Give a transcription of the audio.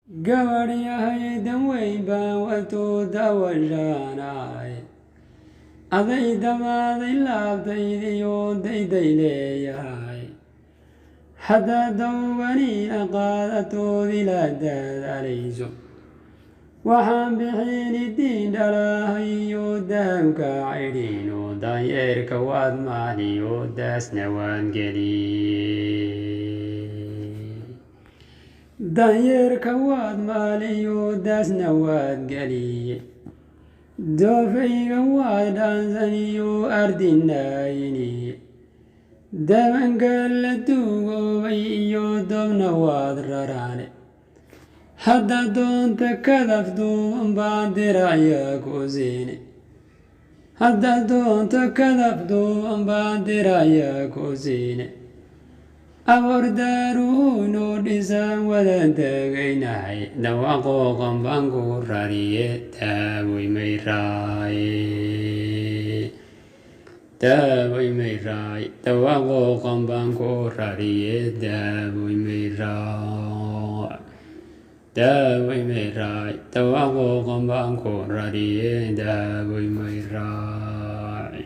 Gabadhyahay danweyn baan wato dawashanaay aday damaaday laabtaydiyo dayday leeyahay haddaad dawganiina qaadatoodii la daadaalayso waxaan bixin idiin dhalahayo dahabka cidhiino daanyeerka waad maaliyo daasna waan geliyey daanyeerka waad maaliyo daasna waad geliye doofayga waad dhaansaniyo ardinaayiniye dabanka la duugoobay iyo dobna waad raraane haddaad doonta kadafduuban baan diracya ku siine haddaad doonta kadafduuban baan diracya ku siine abordaaruhu noo dhisaan wadan tagaynahay dawaqooqan baan ku rariye daaway may raaye dawaqooqan baan ku rariye daaway may raaye dawaqooqan baan ku rariye daaway may raaye